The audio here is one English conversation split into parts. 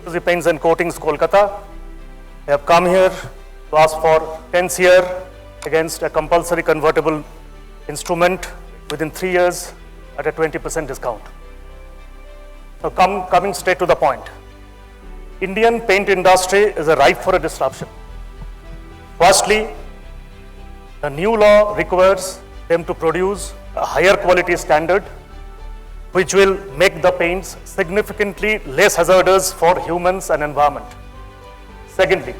Exclusive Paints and Coatings, Kolkata. I have come here to ask for 10 year against a compulsory convertible instrument within 3 years at a 20% discount. Now coming straight to the point. Indian paint industry is ripe for a disruption. Firstly, the new law requires them to produce a higher quality standard which will make the paints significantly less hazardous for humans and environment. Secondly,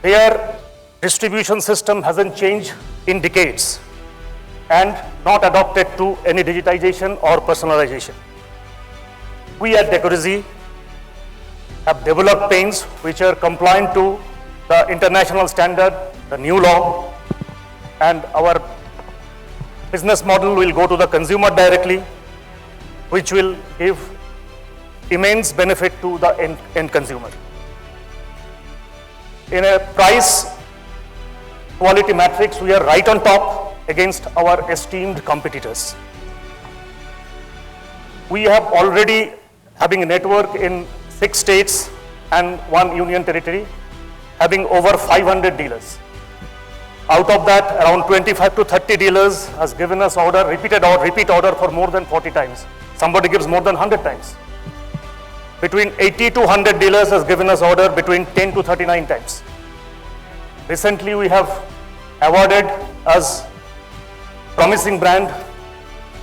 their distribution system hasn't changed in decades and not adopted to any digitization or personalization. We at Decorazy have developed paints which are compliant to the international standard, the new law, and our business model will go to the consumer directly, which will give immense benefit to the end consumer. In a price quality matrix, we are right on top against our esteemed competitors. We have already having a network in 6 states and 1 union territory, having over 500 dealers. Out of that, around 25 to 30 dealers has given us repeat order for more than 40 times. Somebody gives more than 100 times. Between 80 to 100 dealers has given us order between 10 to 39 times. Recently, we have awarded as Promising Brand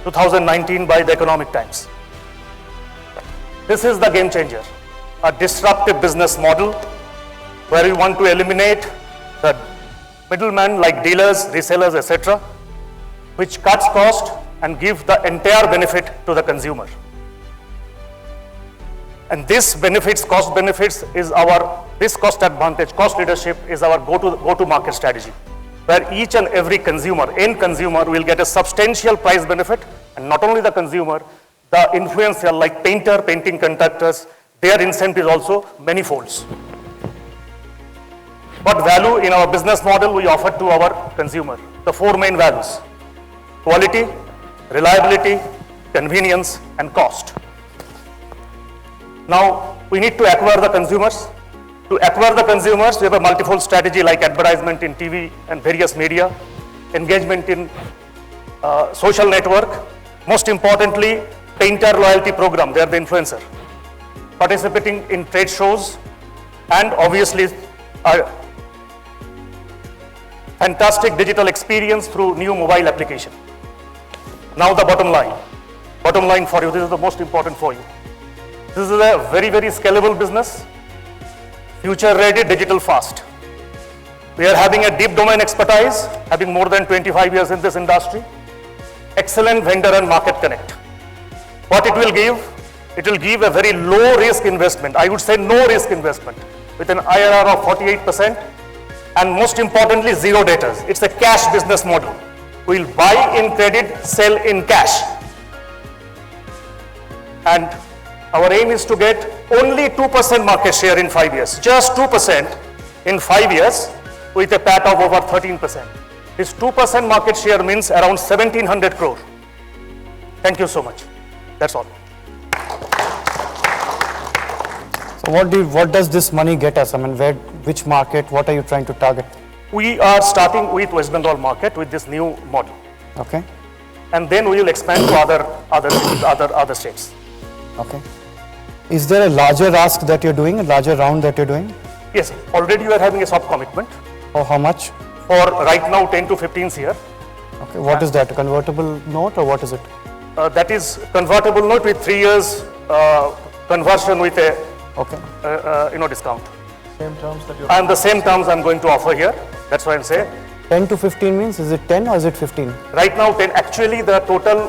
2019 by the Economic Times. This is the game changer, a disruptive business model where we want to eliminate the middlemen like dealers, resellers, etc., which cuts cost and give the entire benefit to the consumer. And this benefits, cost benefits is this cost advantage, cost leadership is our go-to market strategy, where each and every consumer, end consumer, will get a substantial price benefit, and not only the consumer, the influencer like painter, painting contractors, their incentive is also many folds. What value in our business model we offer to our consumer? The 4 main values: quality, reliability, convenience, and cost. Now, we need to acquire the consumers. To acquire the consumers, we have a multifold strategy like advertisement in TV and various media, engagement in social network, most importantly, painter loyalty program, they are the influencer, participating in trade shows, and obviously fantastic digital experience through new mobile application. Now the bottom line for you, this is the most important for you. This is a very, very scalable business, future ready, digital fast. We are having a deep domain expertise, having more than 25 years in this industry, excellent vendor and market connect. What it will give? It will give a very low risk investment, I would say no risk investment, with an IRR of 48%, and most importantly, zero debtors. It's a cash business model. We'll buy in credit, sell in cash. And our aim is to get only 2% market share in 5 years, just 2% in 5 years with a PAT of over 13%. This 2% market share means around 1700 crore. Thank you so much. That's all. So what does this money get us? I mean, which market, what are you trying to target? We are starting with West Bengal market with this new model. Okay. And then we will expand to other states. Okay. Is there a larger ask that you're doing, a larger round that you're doing? Yes, already you are having a soft commitment. Oh, how much? For right now 10 to 15 here. Okay, what is that, a convertible note or what is it? That is convertible note with 3 years conversion with a discount. Same terms that you're... And the same terms I'm going to offer here. That's why I'm saying. 10 to 15 means, is it 10 or is it 15? Right now 10, actually the total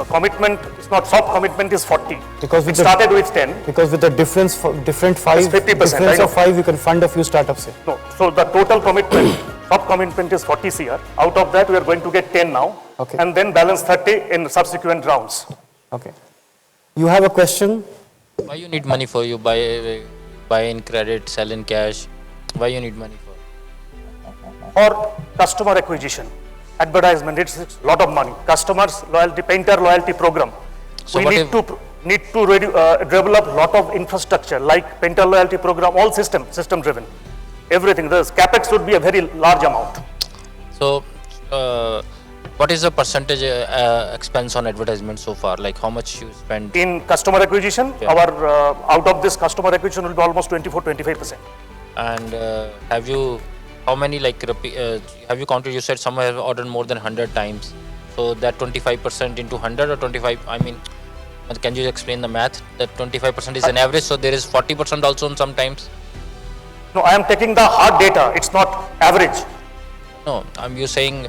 commitment, it's not soft commitment, is 40. Because it started with 10. Because with the difference, different 5, it's 50%, difference of 5, you can fund a few startups here. No, so the total commitment, soft commitment is 40 CR. Out of that we are going to get 10 now. Okay. And then balance 30 in subsequent rounds. Okay. You have a question? Why you need money for you? Buy in credit, sell in cash. Why you need money for? Or customer acquisition, advertisement, it's a lot of money. Customers loyalty, painter loyalty program. So we what need if- to need to develop lot of infrastructure like Pentel loyalty program, all system driven. Everything, the capex would be a very large amount. So, what is the percentage expense on advertisement so far? Like how much you spend? In customer acquisition, Yeah. our out of this customer acquisition will be almost 24-25%. And have you, how many like, have you counted, you said some have ordered more than 100 times. So that 25% into 100 or 25, I mean, can you explain the math? That 25% is an average, so there is 40% also on sometimes? No, I am taking the hard data, it's not average. No, you saying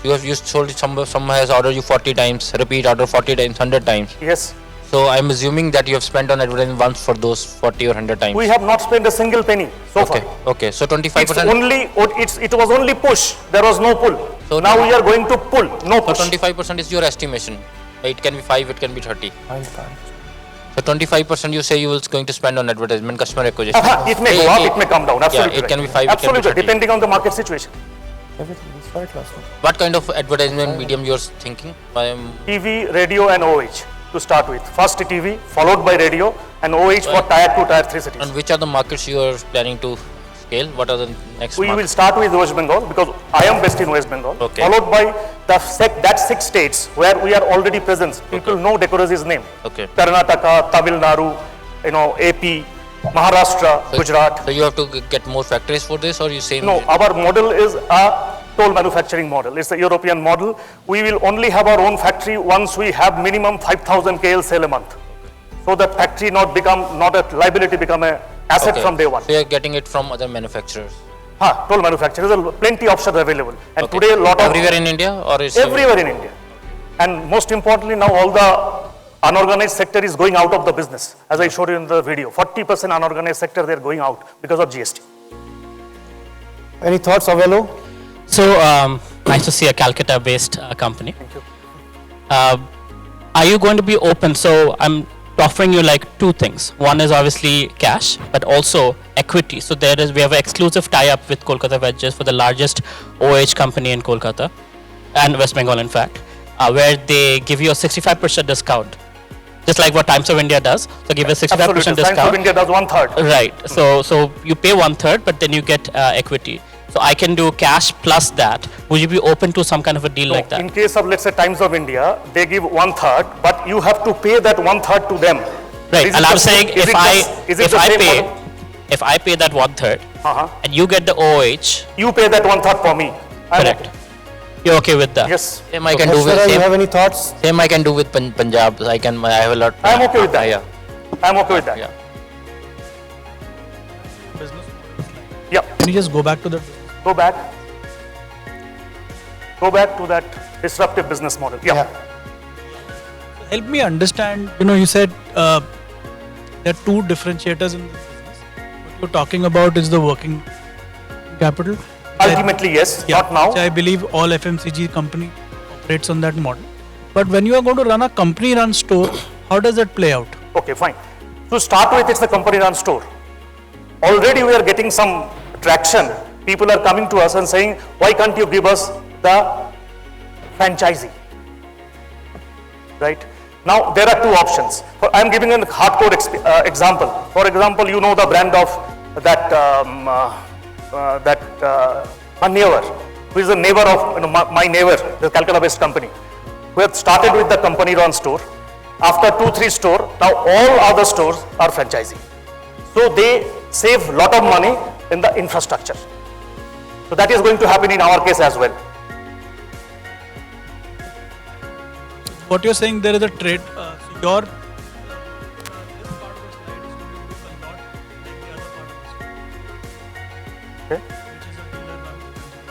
you have used told someone has ordered you 40 times, repeat order 40 times, 100 times. Yes. So I'm assuming that you have spent on advertising once for those 40 or 100 times. We have not spent a single penny so Okay, far. okay. So 25%. It was only push, there was no pull. So now we are going to pull, no push. So 25% is your estimation. It can be 5, it can be 30. So 25% you say you will going to spend on advertisement, customer acquisition. It may go up, it may come down, absolutely. it can right. be 5, it can be absolutely, 30. depending on the market situation. Everything is right last one. What kind of advertisement medium you're thinking? TV, radio and OH to start with. First TV, followed by radio and OH for tier 2, tier 3 cities. And which are the markets you are planning to scale? What are the next We will markets? start with West Bengal because I am based in West Bengal. Okay. Followed by that 6 states where we are already present. People know Decorasi's name. Okay. Karnataka, Tamil Nadu, AP, Maharashtra, Gujarat. So you have to get more factories for this, or you say No, our model is a toll manufacturing model. It's a European model. We will only have our own factory once we have minimum 5,000 KL sale a month. So that factory not a liability, become a asset from day one. So you're getting it from other manufacturers. Toll manufacturers, there are plenty options available. And Okay. today a lot of Everywhere in India, or is everywhere in India. And most importantly, now all the unorganized sector is going out of the business. As I showed you in the video, 40% unorganized sector, they're going out because of GST. Any thoughts, Avelo? So, nice to see a Calcutta-based company. Thank you. Are you going to be open? So, I'm offering you like two things. One is obviously cash, but also equity. So, we have an exclusive tie-up with Kolkata Wedges for the largest OH company in Kolkata and West Bengal, in fact, where they give you a 65% discount, just like what Times of India does. So, give a 65% Absolutely. Times of discount. India does 1/3. Right. So you pay 1/3, but then you get equity. So I can do cash plus that. Would you be open to some kind of a deal like that? In case of, let's say, Times of India, they give 1/3, but you have to pay that 1/3 to them. Right. Is And it I'm the saying same- is it the- is it if the I same pay, model? if I pay that 1/3, and you get the OH, You pay that 1/3 for me. I'm correct? okay. You're okay with that? Yes. Same I can do with Ashwara, you have same, any thoughts? same I can do with Punjab. I have a lot. I'm okay with that. Yeah. I'm okay with that. Yeah. Yeah. Can you just go back to the Go back. Go back to that disruptive business model. Yeah. help me understand? You said there are two differentiators in this business. What you're talking about is the working capital. Ultimately, yes. Not now. Which I believe all FMCG company operates on that model. But when you are going to run a company-run store, how does that play out? Okay, fine. To start with, it's the company-run store. Already we are getting some traction. People are coming to us and saying, why can't you give us the franchisee? Right? Now, there are two options. I'm giving a hardcore example. For example, you know the brand of that Manyavar, who is a neighbor of my neighbor, the Calcutta-based company, who had started with the company-run store. After 2-3 stores, now all other stores are franchising. So they save lot of money in the infrastructure. So that is going to happen in our case as well. What you're saying, there is a trade. So your this part of the slide is going to look a lot like the other part of the slide, Okay. which is a dealer-run business.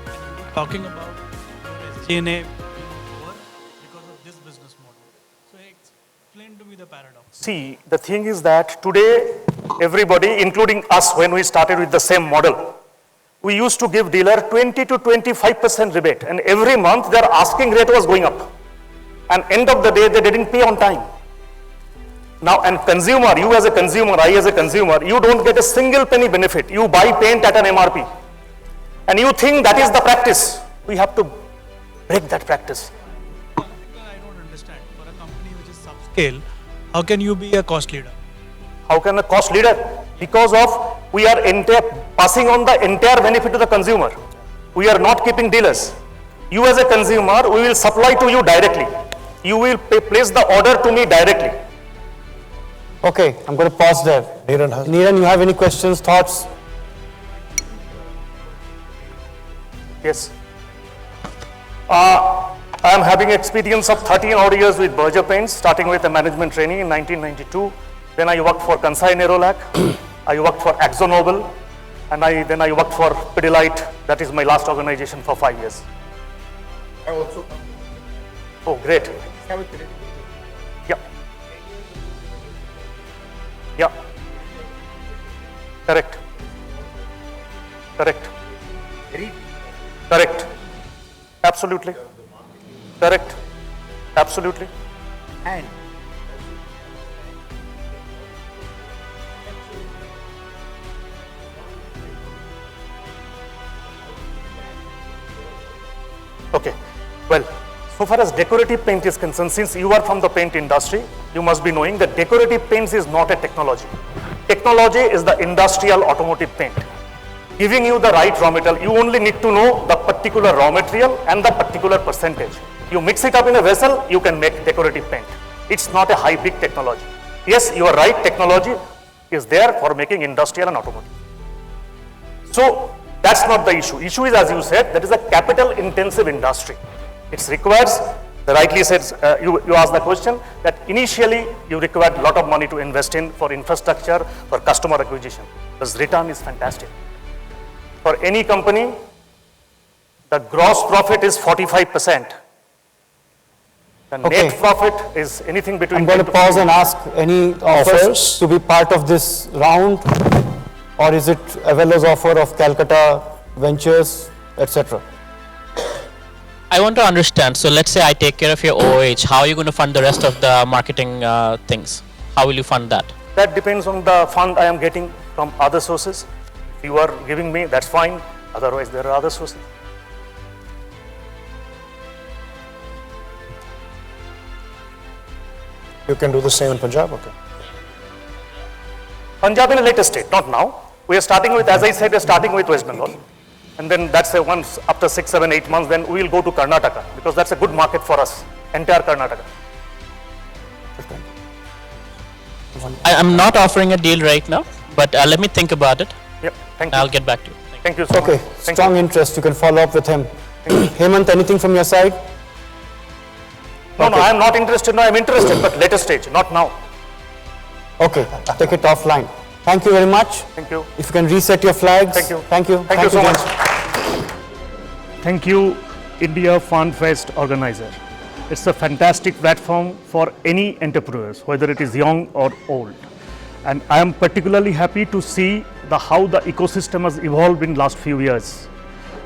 And you're talking about your SG&A being lower because of this business model. So explain to me the paradox. See, the thing is that today, everybody, including us, when we started with the same model, we used to give dealer 20 to 25% rebate, and every month their asking rate was going up. And end of the day, they didn't pay on time. Now, and consumer, you as a consumer, I as a consumer, you don't get a single penny benefit. You buy paint at an MRP. And you think that is the practice. We have to break that practice. I don't understand. For a company which is subscale, How can you be a cost leader? How can a cost leader? Because of we are passing on the entire benefit to the consumer. We are not keeping dealers. You as a consumer, we will supply to you directly. You will place the order to me directly. Okay, I'm going to pause there. Neeran, you have any questions, thoughts? Yes. I am having experience of 13 odd years with Berger Paints, starting with a management training in 1992. Then I worked for Kansai Nerolac. I worked for AkzoNobel. And then I worked for Pidilite. That is my last organization for 5 years. I also Oh, great. have a credit. Yeah. Yeah. Correct. Correct. Very Correct. Absolutely. Correct. Absolutely. and Okay. Well, so far as decorative paint is concerned, since you are from the paint industry, you must be knowing that decorative paints is not a technology. Technology is the industrial automotive paint. Giving you the right raw material, you only need to know the particular raw material and the particular percentage. You mix it up in a vessel, you can make decorative paint. It's not a high-peak technology. Yes, you are right, technology is there for making industrial and automotive. So that's not the issue. Issue is, as you said, that is a capital-intensive industry. It requires, rightly said, you asked the question, that initially you required a lot of money to invest in for infrastructure, for customer acquisition. The return is fantastic. For any company, the gross profit is 45%. The Okay. net profit is anything between I'm going 10 to to pause and ask any offers to be part of this round, or is it Avello's offer of Calcutta Ventures, etc.? I want to understand. So let's say I take care of your OOH. How are you going to fund the rest of the marketing things? How will you fund that? That depends on the fund I am getting from other sources. If you are giving me, that's fine. Otherwise, there are other sources. you can do the same in Punjab. Okay. Punjab in a later state, not now. We are starting with, as I said, we are starting with West Bengal. And then that's a once after 6, 7, 8 months, then we will go to Karnataka because that's a good market for us, entire Karnataka. I'm not offering a deal right now, but let me think about it. Yep, thank you. I'll get back to you. Thank you so Okay, much. Thank strong you. interest. You can follow up with him. Hemant, anything from your side? No, I am not interested. No, I am interested, but later stage, not now. Okay, take it offline. Thank you very much. Thank you. If you can reset your flags. Thank you. Thank you. Thank you so gents. much. Thank you, India Fun Fest organizer. It's a fantastic platform for any entrepreneurs, whether it is young or old. And I am particularly happy to see how the ecosystem has evolved in last few years.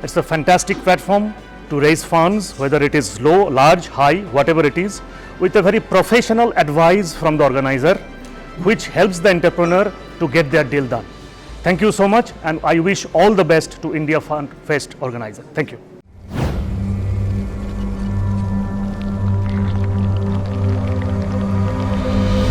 It's a fantastic platform to raise funds, whether it is low, large, high, whatever it is, with a very professional advice from the organizer, which helps the entrepreneur to get their deal done. Thank you so much, and I wish all the best to India Fun Fest organizer. Thank you.